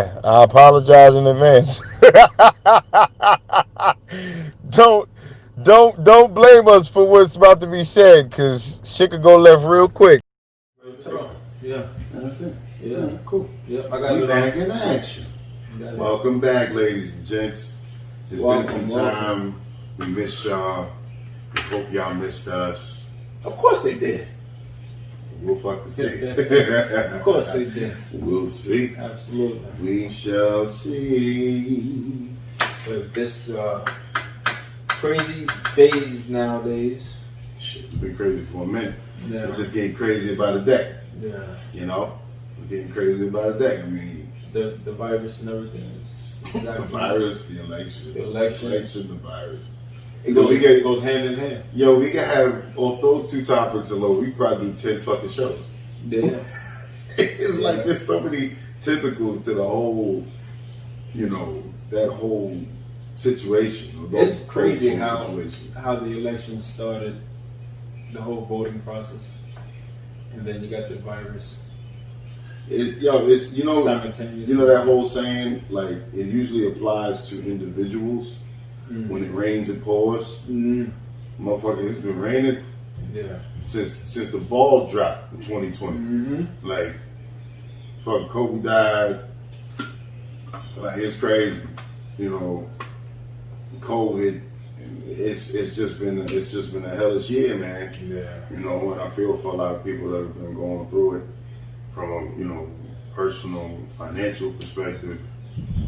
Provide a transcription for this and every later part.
I apologize in advance. don't don't blame us for what's about to be said, cause shit could go left real quick. Sure. Yeah. Okay. Yeah. Yeah, cool. Yeah. I got We it back on. in action. Got it. Welcome back, ladies and gents. It's been some Welcome. time. We missed y'all. We hope y'all missed us. Of course they did. We'll fucking see. Of course they did. We'll see. Absolutely. We shall see. With this crazy days nowadays. Shit, it's been crazy for a minute. Yeah. It's just getting crazy by the day. Yeah. You know? It's getting crazy by the day. I mean, The virus and everything. Is the virus, the election. The election. The virus. It Yo, goes hand in hand. Yo, we can have those two topics alone. We probably do 10 fucking shows. Yeah. It's like there's so many tentacles to the whole, that whole situation. It's crazy how situations. the election started, the whole voting process, and then you got the virus It's simultaneously. you know that whole saying, like it usually applies to individuals. Mm. When it rains, it pours. Mm. Motherfucker, it's been raining Yeah. since the ball dropped in 2020. Mm-hmm. Like, fucking Kobe died. Like, it's crazy. COVID. It's just been a hellish year, man. Yeah. And I feel for a lot of people that have been going through it from a personal, financial perspective.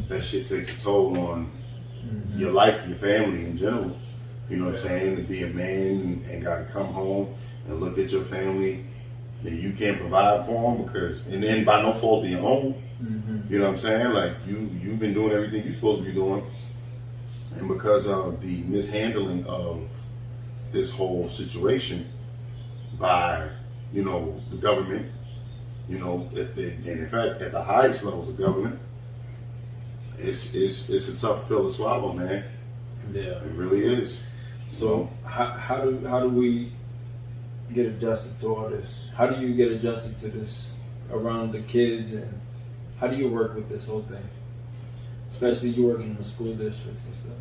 That shit takes a toll on your life, your family in general. You know what I'm saying? To be a man and got to come home and look at your family that you can't provide for them and then by no fault of your own. Mm-hmm. You know what I'm saying? Like you've been doing everything you're supposed to be doing, and because of the mishandling of this whole situation by the government, and in fact at the highest levels of government, it's a tough pill to swallow, man. Yeah. It really is. So how do we get adjusted to all this? How do you get adjusted to this around the kids, and how do you work with this whole thing? Especially you working in the school districts and stuff.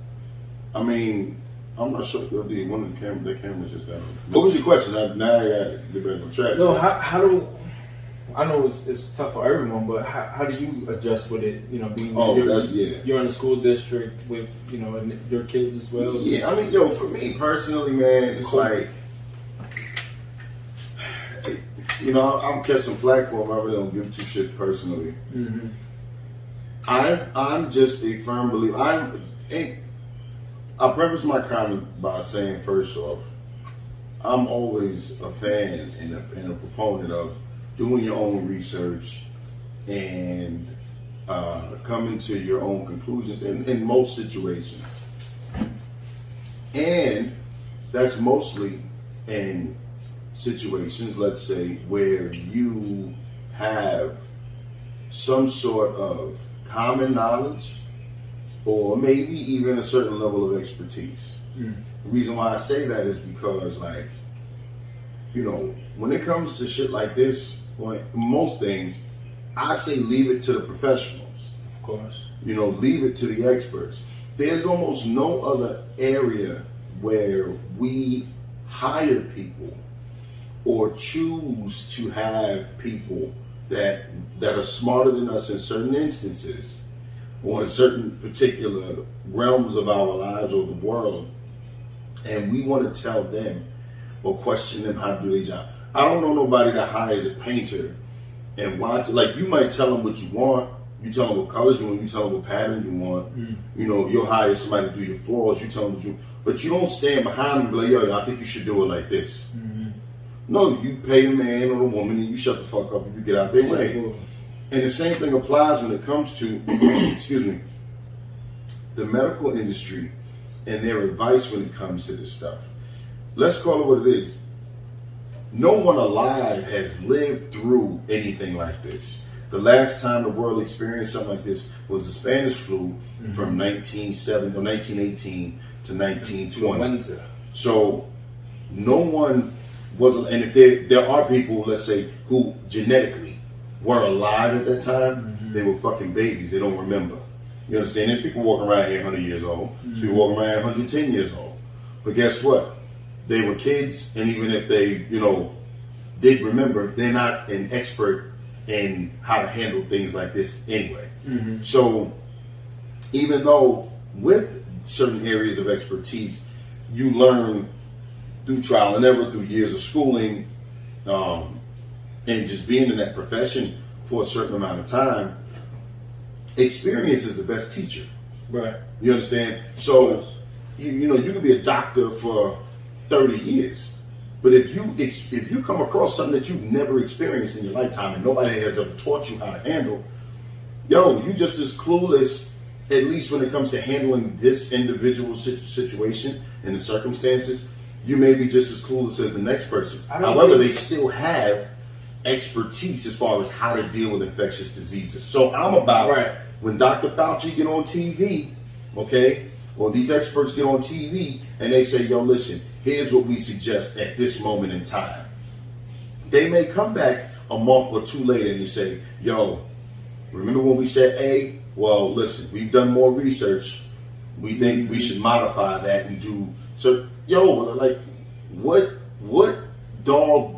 I mean, I'm not sure if one of the cameras just got on. What was your question? Now I got to get back on track. No, how do I know it's tough for everyone, but how do you adjust with it? Being you're in a school district with and your kids as well. Yeah, I mean, for me personally, man, it's like, I'm catching flack for them. I really don't give two shits personally. Mm-hmm. I'm just a firm believer. I'll preface my comment by saying, first off, I'm always a fan and a proponent of doing your own research and coming to your own conclusions in most situations. And that's mostly in situations, let's say, where you have some sort of common knowledge or maybe even a certain level of expertise. Mm. The reason why I say that is because, when it comes to shit like this, or most things, I say leave it to the professionals. Of course. Leave it to the experts. There's almost no other area where we hire people or choose to have people that are smarter than us in certain instances or in certain particular realms of our lives or the world, and we want to tell them or question them how to do their job. I don't know nobody that hires a painter and watch it. Like, you might tell them what you want. You tell them what colors you want. You tell them what pattern you want. Mm. You'll hire somebody to do your floors. You tell them what you want. But you don't stand behind them and be like, yo, I think you should do it like this. Mm-hmm. No, you pay the man or the woman and you shut the fuck up and you get out their way. Cool. And the same thing applies when it comes to, excuse me, the medical industry and their advice when it comes to this stuff. Let's call it what it is. No one alive has lived through anything like this. The last time the world experienced something like this was the Spanish flu from 1918 to 1920. So no one was, and if there are people, let's say, who genetically were alive at that time, They were fucking babies. They don't remember. You understand? There's people walking around here 100 years old. There's people walking around 110 years old. But guess what? They were kids, and even if they, did remember, they're not an expert in how to handle things like this anyway. Mm-hmm. So even though with certain areas of expertise, you learn through trial and error, through years of schooling, and just being in that profession for a certain amount of time, experience is the best teacher. Right. You understand? So, you can be a doctor for 30 years. But if you come across something that you've never experienced in your lifetime and nobody has ever taught you how to handle, you just as clueless, at least when it comes to handling this individual situation and the circumstances, you may be just as clueless as the next person. However, they still have expertise as far as how to deal with infectious diseases. So I'm about when Dr. Fauci get on TV, okay, or these experts get on TV and they say, listen, here's what we suggest at this moment in time. They may come back a month or two later and you say, remember when we said A? Well, listen, we've done more research. We think we should modify that and do so.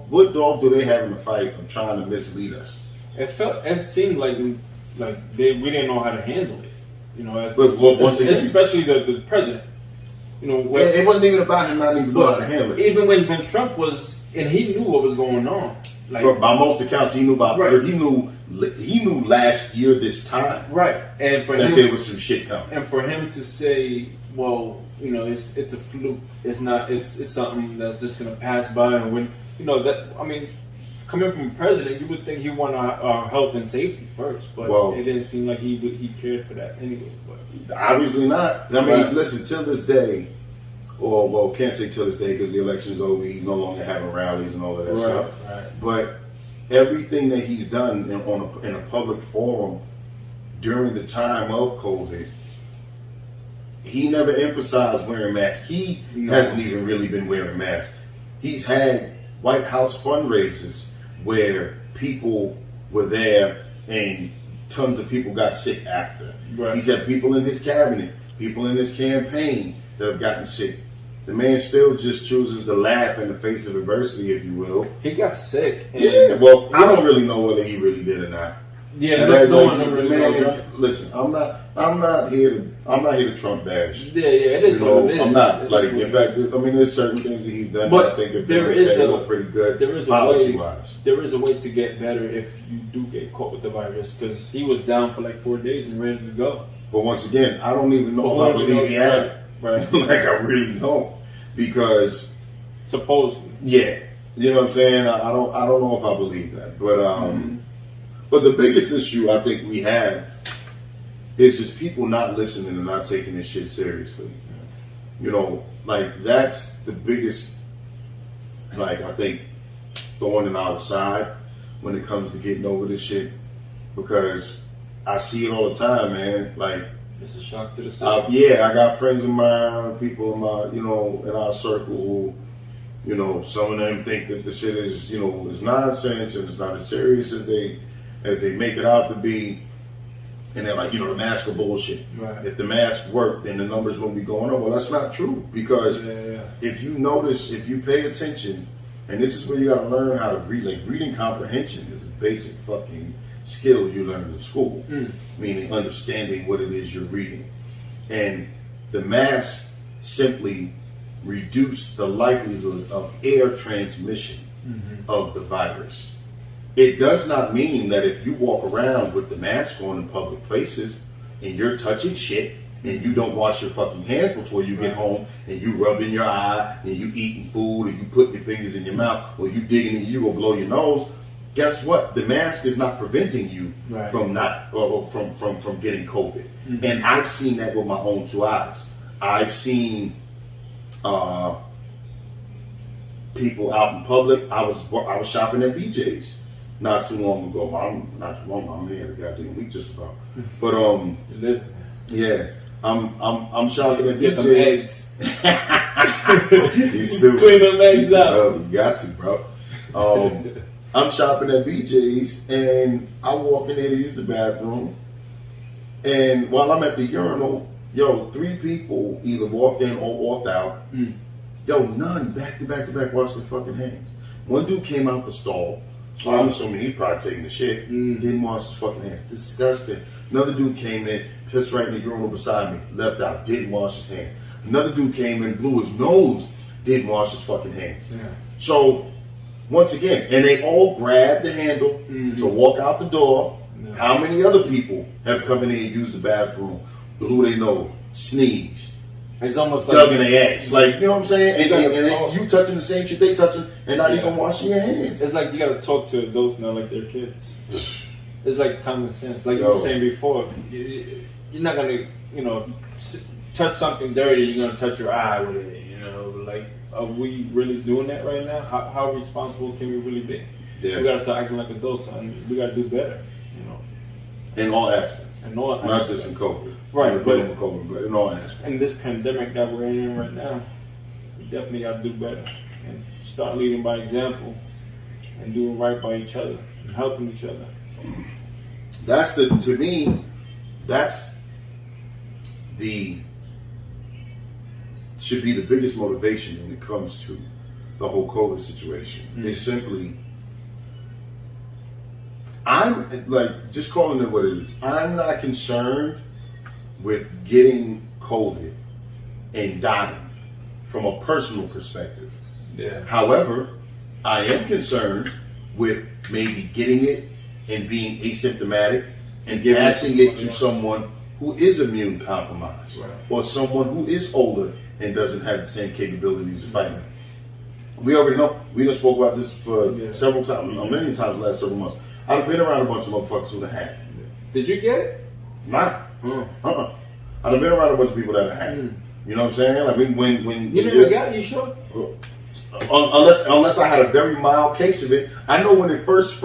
What dog do they have in the fight of trying to mislead us? It seemed like we didn't know how to handle it. Especially the president. It wasn't even about him not even knowing how to handle it. Even when Trump was, and he knew what was going on. By most accounts, he knew about. Right. He knew last year this time. Right, and for that him, there was some shit coming. And for him to say, well, it's a fluke. It's not. It's something that's just gonna pass by. And when coming from a president, you would think he wanted our health and safety first, but it didn't seem like he cared for that anyway. But obviously not. Listen, till this day, can't say till this day because the election's over. He's no longer having rallies and all of that stuff. Right. But everything that he's done in a public forum during the time of COVID, he never emphasized wearing masks. He hasn't even really been wearing masks. He's had White House fundraisers where people were there and tons of people got sick after. Right. He's had people in his cabinet, people in his campaign that have gotten sick. The man still just chooses to laugh in the face of adversity, if you will. He got sick. I don't really know whether he really did or not. Yeah, no one really knows. Right? Listen, I'm not here to Trump bash. Yeah, it is what it is. I'm not in fact, there's certain things that he's done that I think have been pretty good policy-wise. There is a way to get better if you do get caught with the virus, because he was down for 4 days and ready to go. But once again, I don't even know if I believe he had it. Right. I really don't, because supposedly. Yeah, you know what I'm saying. I don't know if I believe that, but the biggest issue I think we have is just people not listening and not taking this shit seriously. That's the biggest, I think, thorn in our side when it comes to getting over this shit, because I see it all the time, man. It's a shock to the system. I got friends of mine, people in my, in our circle who, some of them think that the shit is, is nonsense and it's not as serious as they make it out to be. And they're like, the mask are bullshit. Right. If the mask worked, then the numbers won't be going up. Well, that's not true, because if you notice, if you pay attention, and this is where you got to learn how to read. Reading comprehension is a basic fucking skill you learn in school, meaning understanding what it is you're reading. And the masks simply reduce the likelihood of air transmission of the virus. It does not mean that if you walk around with the mask on in public places and you're touching shit and you don't wash your fucking hands before you get home, and you rub in your eye and you eating food, or you put your fingers in your mouth, or you digging in, you go blow your nose. Guess what? The mask is not preventing you from getting COVID. And I've seen that with my own two eyes. I've seen people out in public. I was shopping at BJ's not too long ago. I'm here a goddamn week just about. But I'm shopping at BJ's. You stupid. Clean them eggs out. You got to, bro. I'm shopping at BJ's and I walk in there to use the bathroom. And while I'm at the urinal, 3 people either walked in or walked out. None back to back wash their fucking hands. One dude came out the stall, so I'm assuming he's probably taking the shit. Didn't wash his fucking hands. Disgusting. Another dude came in, pissed right in the urinal beside me, left out, didn't wash his hands. Another dude came in, blew his nose, didn't wash his fucking hands. Yeah. So, once again, and they all grabbed the handle to walk out the door. Yeah. How many other people have come in and used the bathroom, blew their nose, sneezed? It's almost dug in their ass. Like, you know what I'm saying? And you touching the same shit they touching and not even washing your hands. It's like you got to talk to adults now like they're kids. It's like common sense. Like you were saying before, you're not going to, touch something dirty, you're going to touch your eye with it. Like, are we really doing that right now? How responsible can we really be? Yeah. We got to start acting like adults. We got to do better, In all aspects. Not just in COVID. Right, but in all aspects. In this pandemic that we're in right now, we definitely got to do better and start leading by example and doing right by each other and helping each other. To me, that's should be the biggest motivation when it comes to the whole COVID situation. It's simply, I'm like, just calling it what it is. I'm not concerned with getting COVID and dying from a personal perspective. Yeah. However, I am concerned with maybe getting it and being asymptomatic and passing it to someone who is immune compromised, or someone who is older and doesn't have the same capabilities of fighting. We already know. We done spoke about this for several times, many times the last several months. I've been around a bunch of motherfuckers who have had it. Did you get it? Nah. I've been around a bunch of people that have had it. You know what I'm saying? Like when you never got it, you sure? Unless I had a very mild case of it. I know when it first.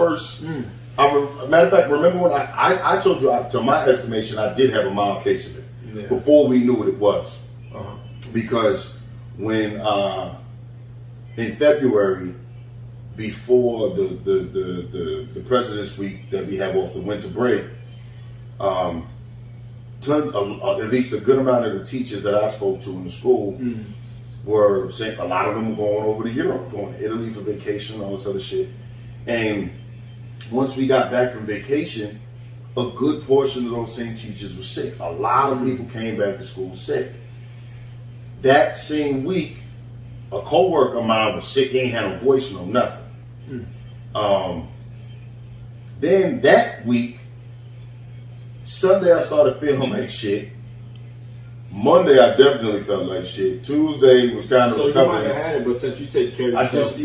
Matter of fact, remember when I told you, to my estimation, I did have a mild case of it before we knew what it was. Because when in February, before the President's Week that we have off the winter break, at least a good amount of the teachers that I spoke to in the school were saying a lot of them were going over to Europe, going to Italy for vacation, all this other shit. And once we got back from vacation, a good portion of those same teachers were sick. A lot of people came back to school sick. That same week, a co-worker of mine was sick. He ain't had no voice, no nothing. Then that week, Sunday I started feeling like shit. Monday I definitely felt like shit. Tuesday was kind of recovering. So you might have had it, but since you take care of yourself,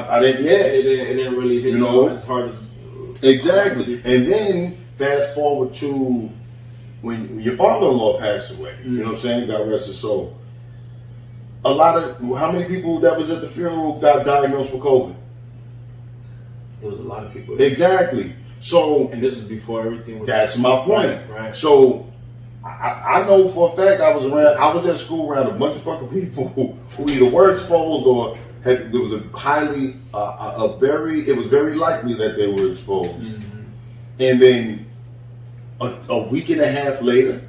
I didn't. It didn't really hit you as hard as exactly. And then fast forward to when your father-in-law passed away. You know what I'm saying? God rest his soul. How many people that was at the funeral got diagnosed with COVID? It was a lot of people. Exactly. So, and this is before everything was. That's my point. Right. So, I know for a fact I was at school around a bunch of fucking people who either were exposed or there was it was very likely that they were exposed. And then a week and a half later,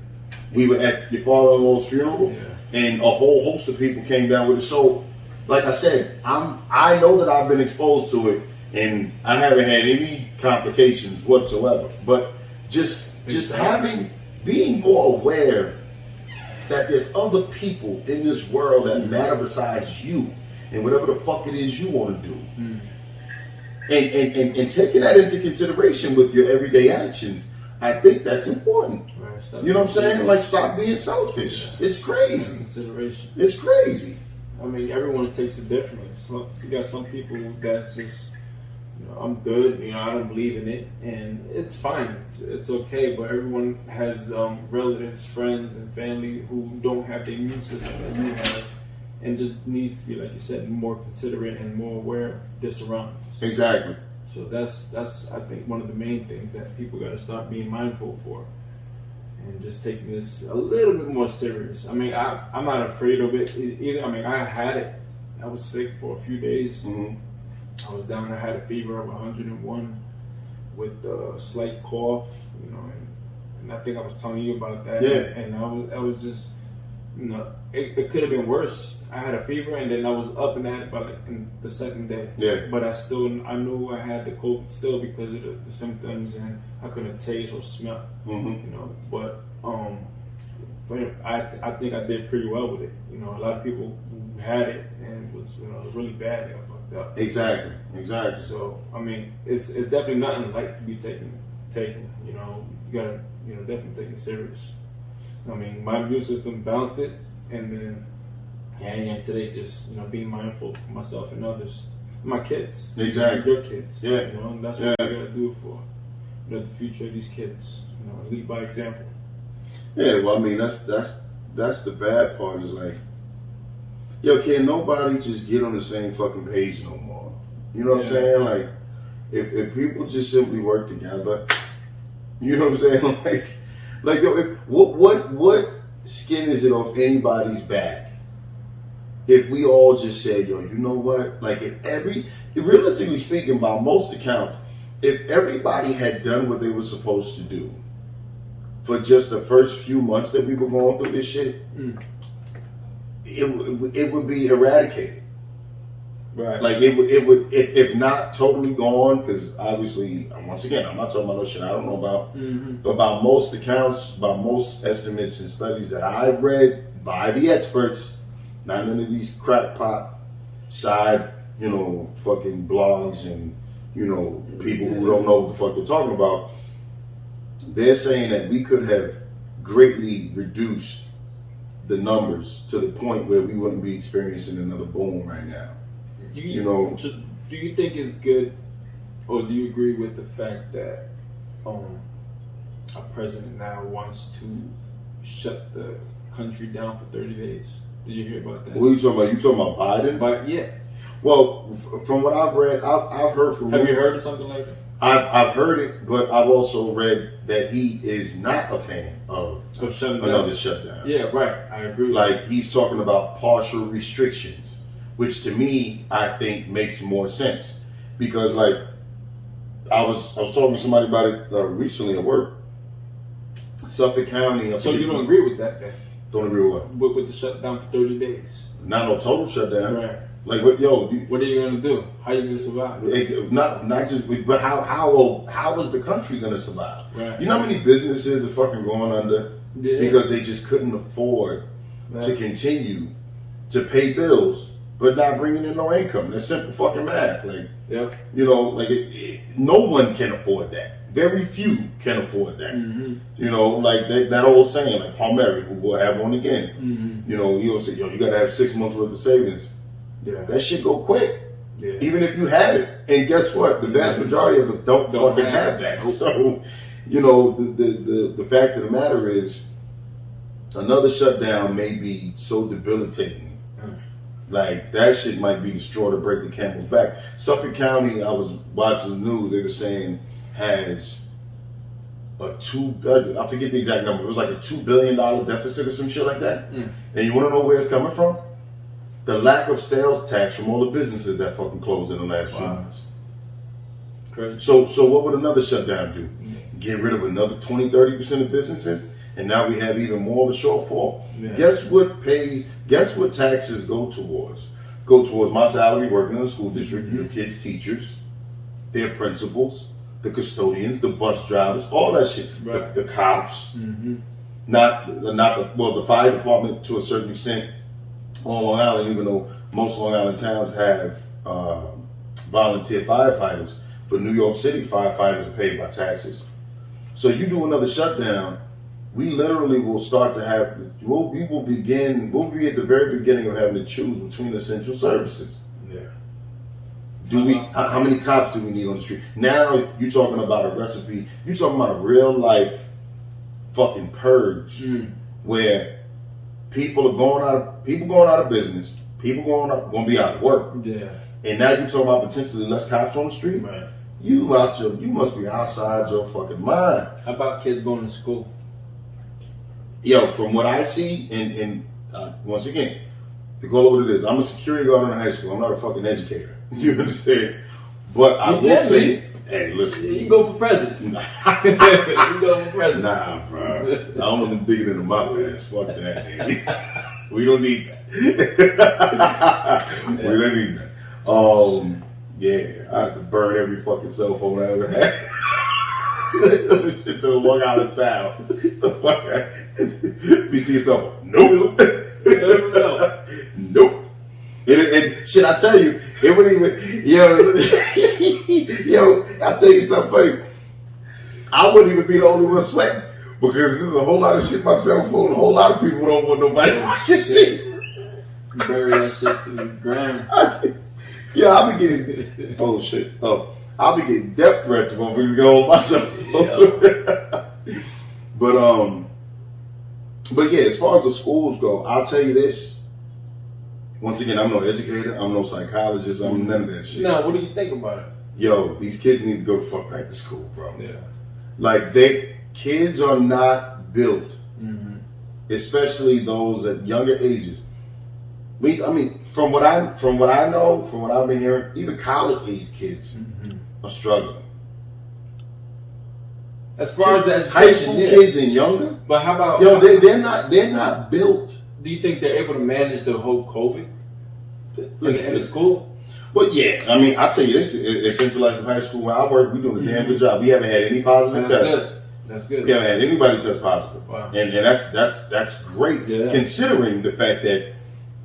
we were at your father-in-law's funeral, and a whole host of people came down with it. So, like I said, I know that I've been exposed to it, and I haven't had any complications whatsoever. But just being more aware that there's other people in this world that matter besides you, and whatever the fuck it is you want to do, and taking that into consideration with your everyday actions, I think that's important. You know what I'm saying? Like, stop being selfish. It's crazy. Consideration. It's crazy. I mean, everyone takes it differently. So you got some people that's just, I'm good. I don't believe in it, and it's fine. It's okay. But everyone has relatives, friends, and family who don't have the immune system that you have, and just needs to be, like you said, more considerate and more aware of their surroundings. Exactly. So that's I think one of the main things that people got to start being mindful for, and just taking this a little bit more serious. I mean, I'm not afraid of it either. I mean, I had it. I was sick for a few days. I was down. I had a fever of 101 with a slight cough, you know, and I think I was telling you about that. Yeah. And I was just, you know, it could have been worse. I had a fever, and then I was up and at it by the second day. Yeah. But I knew I had the COVID still because of the symptoms, and I couldn't taste or smell. Mm-hmm. You know, but I think I did pretty well with it. You know, a lot of people who had it and it was, you know, really bad, they got fucked up. Exactly. So I mean, it's definitely nothing light to be taken. You know, you gotta, you know, definitely take it serious. I mean, my immune system balanced it, and then today just, you know, being mindful for myself and others, my kids, Exactly. your kids. Yeah. You know, and that's what we gotta do for, you know, the future of these kids. You know, lead by example. Yeah, well, I mean, that's the bad part is like, yo, can nobody just get on the same fucking page no more? You know what I'm saying? Like, if people just simply work together, you know what I'm saying? Like yo, what skin is it off anybody's back if we all just said, yo, you know what? Like, realistically speaking, by most accounts, if everybody had done what they were supposed to do for just the first few months that we were going through this shit, it would be eradicated. Right. Like it would, if not totally gone, because obviously, once again, I'm not talking about no shit I don't know about. Mm-hmm. But by most accounts, by most estimates and studies that I've read by the experts, not none of these crackpot side, you know, fucking blogs and, you know, people who don't know what the fuck they're talking about. They're saying that we could have greatly reduced the numbers to the point where we wouldn't be experiencing another boom right now. Do you think it's good, or do you agree with the fact that our president now wants to shut the country down for 30 days? Did you hear about that? What are you talking about? You talking about Biden? But yeah. Well, from what I've read, I've heard from. Have you heard of something like that? I've heard it, but I've also read that he is not a fan of another shutdown. Yeah, right. I agree. Like, he's talking about partial restrictions, which to me, I think makes more sense. Because, like, I was talking to somebody about it recently at work. Suffolk County. So you don't agree with that then? Don't agree with what? With the shutdown for 30 days. Not no total shutdown. Right. Like, what, yo? What are you going to do? How are you going to survive? Not just, but how is the country going to survive? Right. You know how many businesses are fucking going under because they just couldn't afford to continue to pay bills, but not bringing in no income. That's simple fucking math. Like, you know, like no one can afford that. Very few can afford that. Mm-hmm. You know, like that old saying, like Palmieri, who will have one again. Mm-hmm. You know, he'll say, yo, you got to have 6 months worth of savings. Yeah. That shit go quick. Yeah. Even if you have it. And guess what? The vast majority of us don't fucking have that. So, you know, the fact of the matter is, another shutdown may be so debilitating. Like, that shit might be the straw to break the camel's back. Suffolk County, I was watching the news, they were saying, has I forget the exact number. It was like a $2 billion deficit or some shit like that. And you want to know where it's coming from? The lack of sales tax from all the businesses that fucking closed in the last few months. Great. So what would another shutdown do? Get rid of another 20-30% of businesses? And now we have even more of a shortfall. Yeah. Guess what taxes go towards? Go towards my salary working in the school district, your kids' teachers, their principals, the custodians, the bus drivers, all that shit. Right. The cops. Mm-hmm. The fire department to a certain extent on Long Island, even though most Long Island towns have volunteer firefighters, but New York City firefighters are paid by taxes. So you do another shutdown, we literally will start to have, we'll be at the very beginning of having to choose between essential services. Yeah. How many cops do we need on the street? Now you're talking about a recipe, you're talking about a real life fucking purge where people are going out of business, people going to be out of work. Yeah. And now you're talking about potentially less cops on the street. Right. You must be outside your fucking mind. How about kids going to school? Yo, from what I see, and once again, to go over what it is, I'm a security guard in high school. I'm not a fucking educator. You understand? But I You will can say, be. hey, listen. You can go for president. You can go for president. Nah, bro. I don't want them digging into my pants. Fuck that, nigga. We don't need that. We don't need that. Yeah, I have to burn every fucking cell phone I ever had. Shit to walk out of sound. The fuck? You see yourself? Nope. Nope. And shit, I tell you, it wouldn't even. Yo, I tell you something funny. I wouldn't even be the only one sweating because there's a whole lot of shit my cell phone. A whole lot of people don't want nobody watching shit. You bury that shit through the ground. Yeah, I'll be getting. Oh shit. I'll be getting death threats if I'm going to hold myself. But yeah, as far as the schools go, I'll tell you this. Once again, I'm no educator, I'm no psychologist, I'm none of that shit. No, what do you think about it? Yo, these kids need to go the fuck back to school, bro. Yeah. Like kids are not built, especially those at younger ages. I mean, from what I know, from what I've been hearing, even college age kids are struggling. As far as the education, high school kids and younger, but how about they're not built. Do you think they're able to manage the whole COVID in the school? Well, yeah. I mean, I'll tell you this: at Central Life High School where I work, we're doing a damn good job. We haven't had any positive tests. That's good. We haven't had anybody test positive. Wow. And that's great, considering the fact that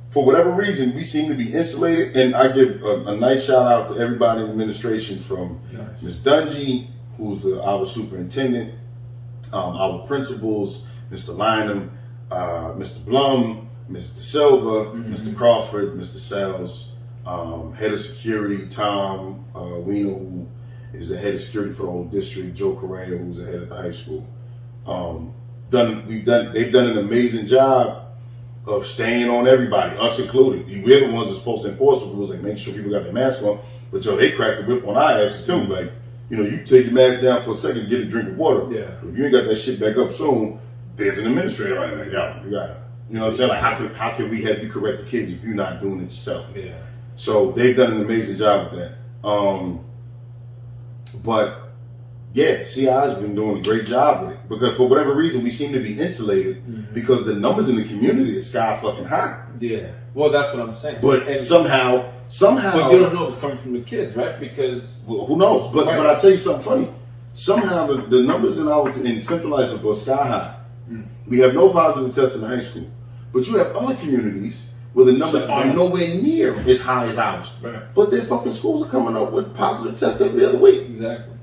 for whatever reason we seem to be insulated. And I give a nice shout out to everybody in the administration, from Ms. Dungy, who's our superintendent, our principals, Mr. Lynham, Mr. Blum, Mr. Silva, Mr. Crawford, Mr. Sells, head of security, Tom Weiner, who is the head of security for the whole district, Joe Correa, who's the head of the high school. They've done an amazing job of staying on everybody, us included. We're the ones that's supposed to enforce the rules, like make sure people got their mask on. But yo, they cracked the whip on our asses too. Like, you take your mask down for a second, get a drink of water. Yeah. If you ain't got that shit back up soon, there's an administrator right there. Yo, you got it. You know what I'm saying? Like, how can we have you correct the kids if you're not doing it yourself? Yeah. So they've done an amazing job with that. But yeah, CI's been doing a great job with it, because for whatever reason we seem to be insulated because the numbers in the community is sky fucking high. Yeah. Well, that's what I'm saying. But somehow. But you don't know if it's coming from the kids, right? Because who knows? But I'll tell you something funny. Somehow the numbers in Central Islip are sky high. We have no positive tests in high school, but you have other communities where the numbers are nowhere near as high as ours. Right. But their fucking schools are coming up with positive tests every other week. Exactly.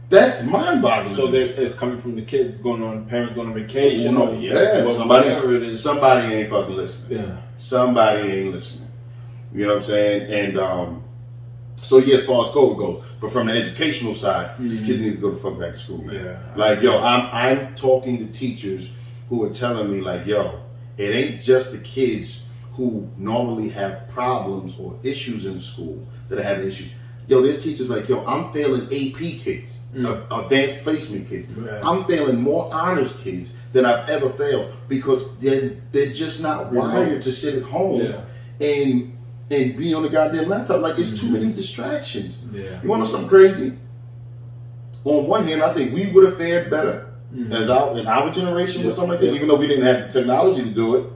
That's mind-boggling. So it's coming from the kids parents going on vacation. Oh, no, yeah. Somebody ain't fucking listening. Yeah. Somebody ain't listening. You know what I'm saying? And so yeah, as far as COVID goes, but from the educational side, these kids need to go the fuck back to school, man. Yeah. Like, yo, I'm talking to teachers who are telling me, like, yo, it ain't just the kids who normally have problems or issues in school that have issues. Yo, there's teachers like, yo, I'm failing AP kids, advanced placement kids. Right. I'm failing more honors kids than I've ever failed because they're just not wired to sit at home and be on the goddamn laptop. Like, it's too many distractions. Yeah. You want to know something crazy? On one hand, I think we would have fared better in our generation or something like that, even though we didn't have the technology to do it.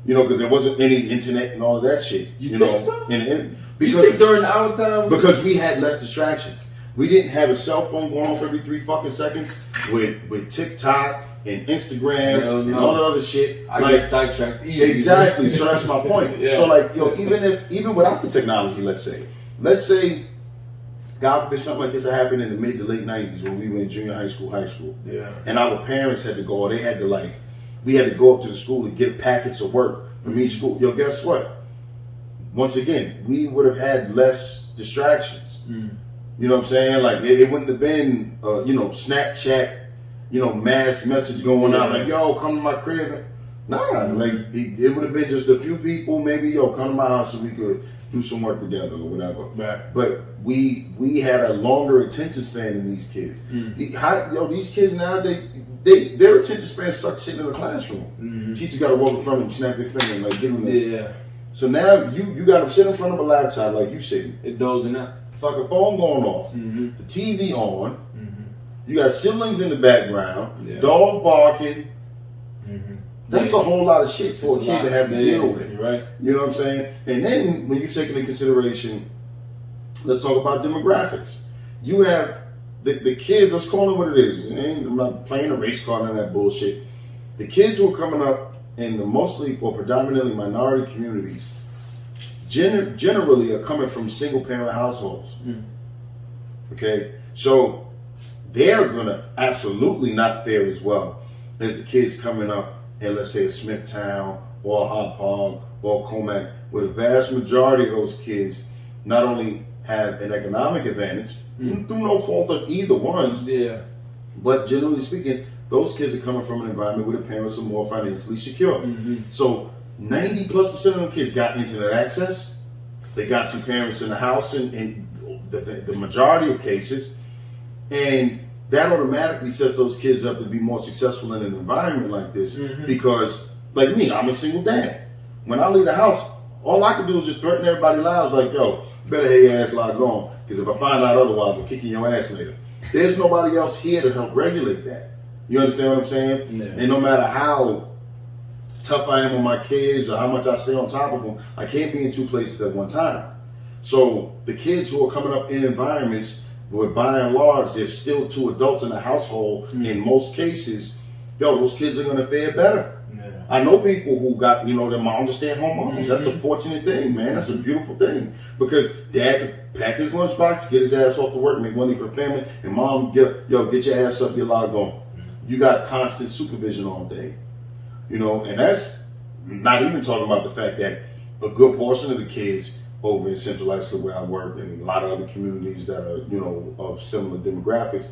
Because there wasn't any internet and all of that shit. You think so? Because, you think during our time? Because we had less distractions. We didn't have a cell phone going off every 3 fucking seconds with TikTok and Instagram and all that other shit. I get sidetracked easy. Exactly. So that's my point. So like, even without the technology, let's say, God forbid something like this had happened in the mid to late 90s when we were in junior high school, and our parents had to go, or they had to we had to go up to the school to get packets of work from each school. Yo, guess what? Once again, we would have had less distractions. You know what I'm saying? Like, it wouldn't have been, Snapchat, mass message going out like, yo, come to my crib. Nah, like, it would have been just a few people, maybe, yo, come to my house so we could do some work together or whatever. Right. But we had a longer attention span than these kids. These kids now, their attention span sucks sitting in the classroom. Teachers got to walk in front of them, snap their finger, and like give them Yeah. So now you got to sit in front of a laptop like you sitting. It dozing out. fucking phone going off, the TV on, you got siblings in the background, dog barking. That's a whole lot of shit for a kid to have to deal with. You're right. You know what I'm saying? And then when you take into consideration, let's talk about demographics. You have the kids, let's call them what it is. I'm not playing a race card and that bullshit. The kids who are coming up in the mostly or predominantly minority communities generally are coming from single parent households. Okay? So they're going to absolutely not fare as well as the kids coming up in, let's say, a Smithtown or a Hop Palm or Comac, where the vast majority of those kids not only have an economic advantage, through no fault of either one's, but generally speaking, those kids are coming from an environment where the parents are more financially secure. So 90+% of them kids got internet access. They got two parents in the house in the majority of cases. And that automatically sets those kids up to be more successful in an environment like this. Because, like me, I'm a single dad. When I leave the house, all I can do is just threaten everybody's lives like, yo, better have your ass locked on. Because if I find out otherwise, I'm kicking your ass later. There's nobody else here to help regulate that. You understand what I'm saying? Yeah. And no matter how tough I am on my kids or how much I stay on top of them, I can't be in two places at one time. So the kids who are coming up in environments where by and large there's still two adults in the household, in most cases, those kids are going to fare better. I know people who got, their moms are stay-at-home moms. That's a fortunate thing, man. That's a beautiful thing. Because dad could pack his lunchbox, get his ass off to work, make money for the family, and mom, get your ass up, get logged on. You got constant supervision all day. And that's not even talking about the fact that a good portion of the kids over in Central Islip where I work and a lot of other communities that are, of similar demographics,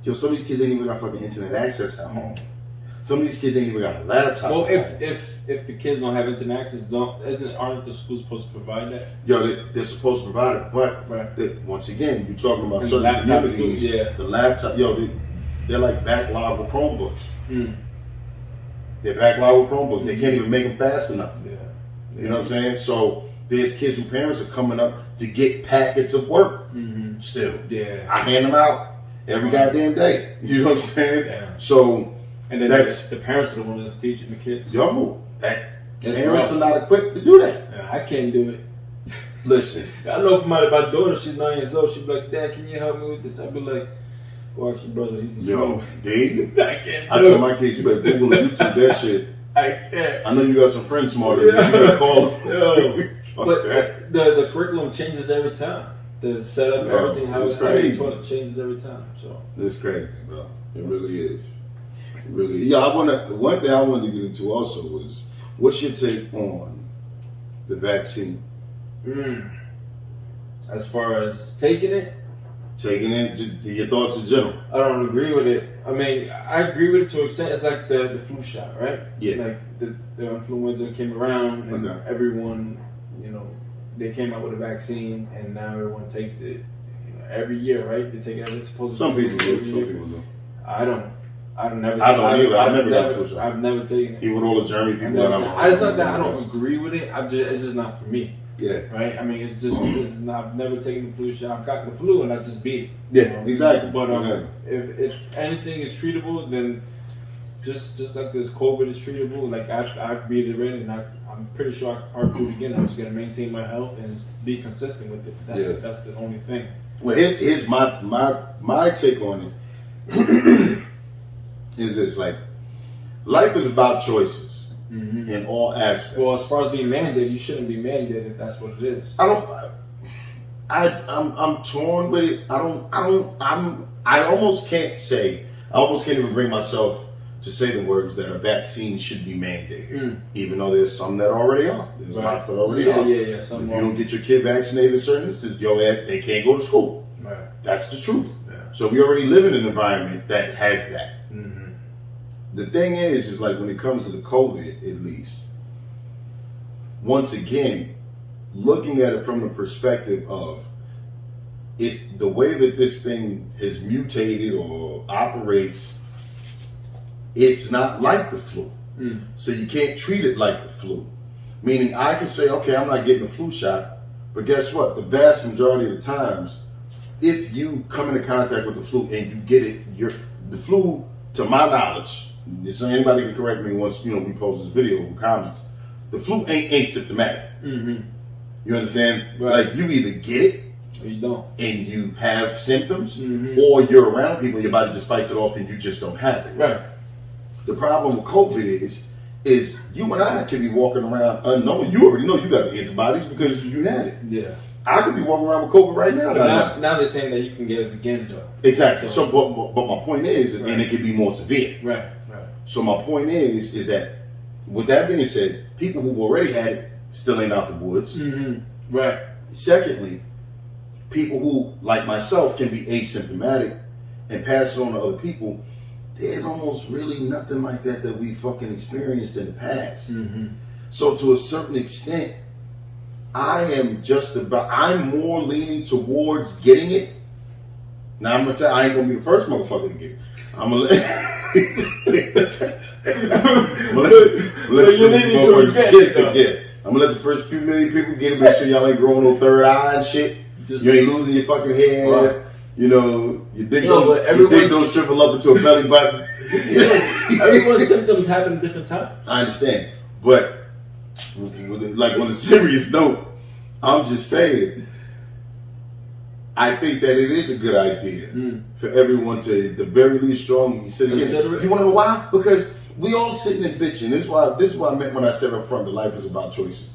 some of these kids ain't even got fucking internet access at home. Some of these kids ain't even got a laptop. Well, if the kids don't have internet access, aren't the schools supposed to provide that? They're supposed to provide it, but once again, you're talking about certain communities. The laptop, they're like backlogged with Chromebooks. They're backlogged with Chromebooks. They can't even make them fast enough. You know what I'm saying? So there's kids whose parents are coming up to get packets of work still. I hand them out every goddamn day. You know what I'm saying? So. And then the parents are the ones that's teaching the kids. Parents are not equipped to do that. I can't do it. Listen. I know for my daughter, she's 9 years old. She'd be like, Dad, can you help me with this? I'd be like, go ask your brother. He's I can't I tell my kids, you better Google and YouTube that shit. I can't. I know you got some friends smarter than you. You better call them. But the curriculum changes every time. The setup, everything, how it's taught changes every time. So it's crazy, bro. It really is. Really, one thing I wanted to get into also was, what's your take on the vaccine? As far as taking it, your thoughts in general. I don't agree with it. I mean, I agree with it to an extent. It's like the flu shot, right? Yeah. Like the influenza came around, and everyone, they came out with a vaccine, and now everyone takes it every year, right? They take it every supposed. Some people do. Some people do. I don't either. I've never got a flu shot. I've never taken it. Even with all the German people it's not that I don't agree with it. It's just not for me. Yeah. Right. I mean, I've never taken the flu shot. I've gotten the flu and I just beat it. Yeah. Exactly. But if anything is treatable, then just like this COVID is treatable, like I've beat it already, and I'm pretty sure I'll do it again. I'm just gonna maintain my health and be consistent with it. That's the only thing. Well, here's my take on it. Is this like life is about choices in all aspects. Well, as far as being mandated, you shouldn't be mandated if that's what it is. I'm torn with it. I almost can't even bring myself to say the words that a vaccine should be mandated, even though there's some that already are. There's lots that already are. Yeah. If you don't get your kid vaccinated in certain instances, they can't go to school. Right. That's the truth. Yeah. So we already live in an environment that has that. The thing is like when it comes to the COVID, at least, once again, looking at it from the perspective of it's the way that this thing has mutated or operates, it's not like the flu. So you can't treat it like the flu. Meaning I can say, okay, I'm not getting a flu shot But guess what? The vast majority of the times, if you come into contact with the flu and you get it, the flu, to my knowledge, so anybody can correct me once we post this video with comments. The flu ain't symptomatic. Mm-hmm. You understand? Right. Like you either get it or you don't, and you have symptoms, mm-hmm. or you're around people and your body just fights it off and you just don't have it. Right. The problem with COVID is you and I could be walking around unknowing. You already know you got the antibodies because you had it. Yeah. I could be walking around with COVID right now. Now they're saying that you can get it again, though. Exactly. So, but my point is, right. And it could be more severe. Right. Right. So my point is that, with that being said, people who've already had it still ain't out the woods. Mm-hmm. Right. Secondly, people who, like myself, can be asymptomatic and pass it on to other people. There's almost really nothing like that we fucking experienced in the past. Mm-hmm. So to a certain extent, I'm more leaning towards getting it. Now I'm gonna tell you, I ain't gonna be the first motherfucker to get it. I'm gonna let I'm gonna let the first few million people get it. Make sure y'all ain't growing no third eye and shit. You ain't losing your fucking head. Right. Your dick don't shrivel up into a belly button. Everyone's symptoms happen at different times. I understand, but like on a serious note, I'm just saying, I think that it is a good idea for everyone to, at the very least, strongly consider it. You want to know why? Because we all sitting and bitching. This is what I meant when I said up front that life is about choices.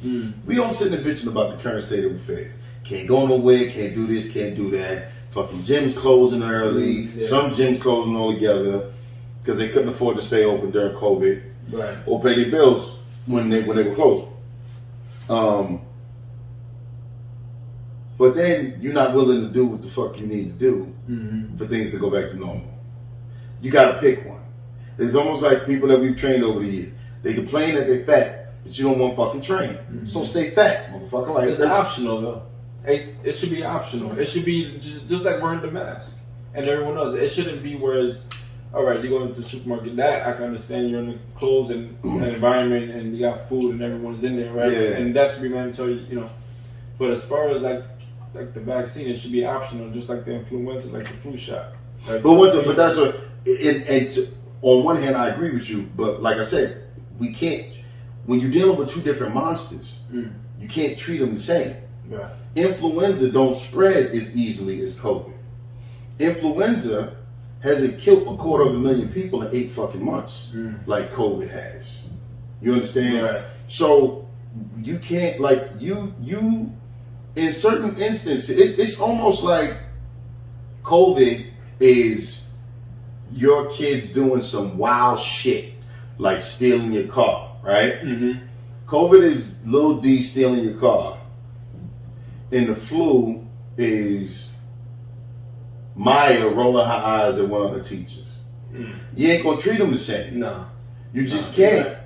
We all sitting and bitching about the current state of affairs. Can't go nowhere, can't do this, can't do that. Fucking gyms closing early. Yeah. Some gyms closing altogether because they couldn't afford to stay open during COVID, right, or pay their bills when they were closed. But then you're not willing to do what the fuck you need to do for things to go back to normal. You got to pick one. It's almost like people that we've trained over the years. They complain that they're fat, but you don't want to fucking train. So stay fat, motherfucker. Like it's optional though. It should be optional. It should be just like wearing the mask and everyone knows it. It shouldn't be whereas, all right, you're going to the supermarket. That I can understand. You're in the clothes and an environment, and you got food, and everyone's in there, right? Yeah. And that should be mandatory, But as far as like the vaccine, it should be optional, just like the influenza, like the flu shot. Like, but that's what. On one hand, I agree with you, but like I said, we can't. When you're dealing with two different monsters, you can't treat them the same. Right. Influenza don't spread as easily as COVID. Influenza hasn't killed 250,000 people in 8 fucking months like COVID has. You understand? Right. So you can't you in certain instances it's almost like COVID is your kids doing some wild shit like stealing your car, right? COVID is Lil D stealing your car. And the flu is Maya rolling her eyes at one of her teachers. You ain't gonna treat them the same. No. You just can't.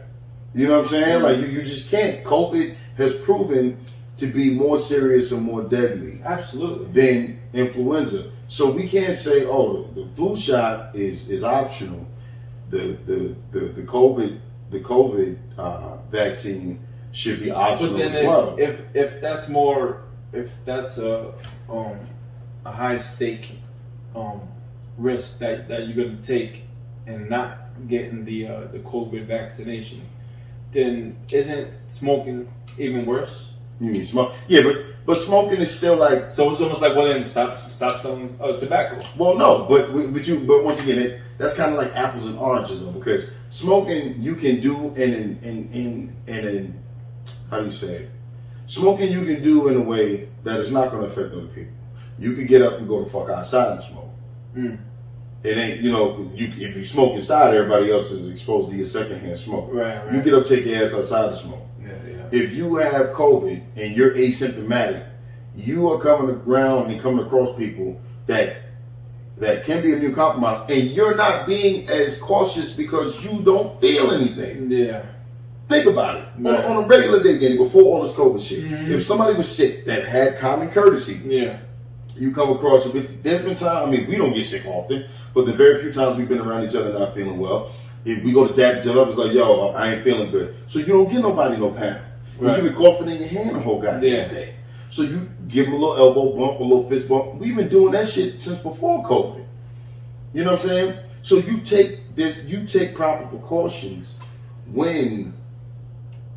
You know what I'm saying? Like you just can't. COVID has proven to be more serious and more deadly. Absolutely. Than influenza. So we can't say, oh, the flu shot is optional. The COVID vaccine should be optional as well. If that's a high stake risk that you're going to take and not getting the COVID vaccination, then isn't smoking even worse? You mean smoke? Yeah, but smoking is still like. So it's almost like, well, then stop selling tobacco. Well, no, but once again, that's kind of like apples and oranges, though, because smoking you can do in how do you say it? Smoking you can do in a way that is not going to affect other people. You can get up and go the fuck outside and smoke. It ain't, if you smoke inside, everybody else is exposed to your secondhand smoke. Right. You get up, take your ass outside to smoke. Yeah. If you have COVID and you're asymptomatic, you are coming around and coming across people that can be immune compromised, and you're not being as cautious because you don't feel anything. Yeah. Think about it. Right. On a regular day, Danny, before all this COVID shit, if somebody was sick that had common courtesy, you come across there's been times, we don't get sick often, but the very few times we've been around each other not feeling well, if we go to dap each other up, it's like, yo, I ain't feeling good. So you don't get nobody no pound. Because you've been coughing in your hand the whole goddamn day. So you give them a little elbow bump, a little fist bump. We've been doing that shit since before COVID. You know what I'm saying? So you take proper precautions when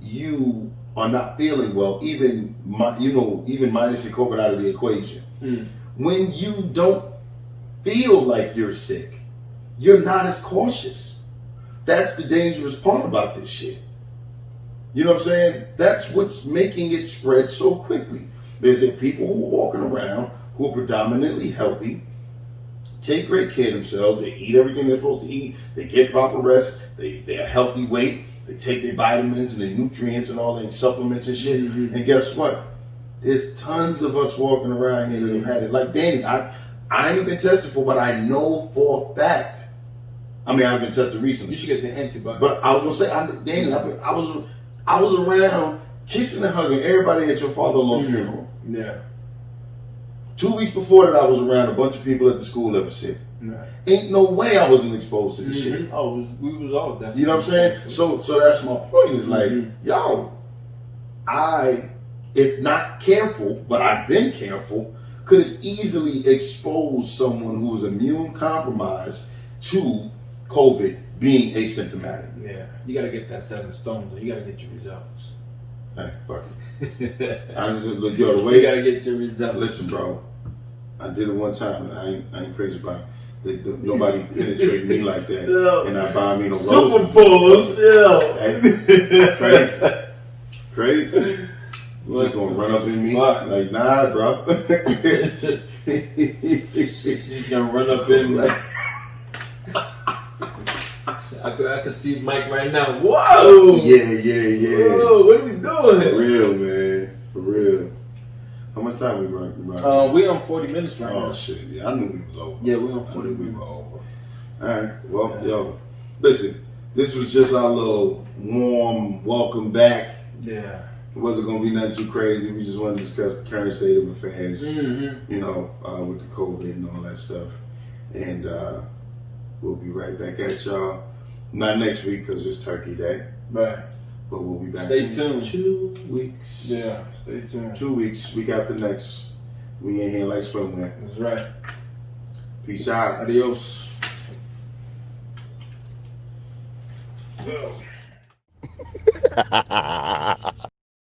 you are not feeling well, even minusing COVID out of the equation. When you don't feel like you're sick, you're not as cautious. That's the dangerous part about this shit. You know what I'm saying? That's what's making it spread so quickly. There's people who are walking around who are predominantly healthy, take great care of themselves, they eat everything they're supposed to eat, they get proper rest, they're a healthy weight, they take their vitamins and their nutrients and all their supplements and shit. And guess what? There's tons of us walking around here that have had it. Like Danny, I ain't been tested for, but I know for a fact. I mean, I've been tested recently. You should get the antibody. But I was gonna say, Danny, I was around kissing and hugging everybody at your father-in-law's funeral. Yeah. 2 weeks before that, I was around a bunch of people at the school that was sick. Right. Ain't no way I wasn't exposed to this shit. Oh, we was all definitely. You know what I'm saying? So that's my point. Is like, yo, if not careful, but I've been careful, could have easily exposed someone who was immune compromised to COVID being asymptomatic. Yeah, you got to get that 7 stone, though. You got to get your results. Hey, fuck it. I just look, yo, the way you got to get your results. Listen, bro, I did it one time, and I ain't crazy about it. Nobody penetrated me like that, and not buying me no roses. Super Bowls, yeah. Crazy. You just gonna run up in me? Fuck. Like, nah, bro. She's gonna run up in me. I can see Mike right now. Whoa! Yeah. Whoa, what are we doing? For real, man. For real. How much time we running? We on 40 minutes right now. Oh shit! Yeah, I knew we was over. Yeah, we on 40 I knew we minutes. were over. All right. Well, yo, listen. This was just our little warm welcome back. Yeah. It wasn't gonna be nothing too crazy. We just wanted to discuss the current state of affairs. Mm-hmm. You know, with the COVID and all that stuff. And we'll be right back at y'all. Not next week because it's Turkey Day. Right. But we'll be back Stay in tuned. 2 weeks. Yeah, stay tuned. 2 weeks. We got the next. We ain't here like swimwear. That's right. Peace out. Adios. Go.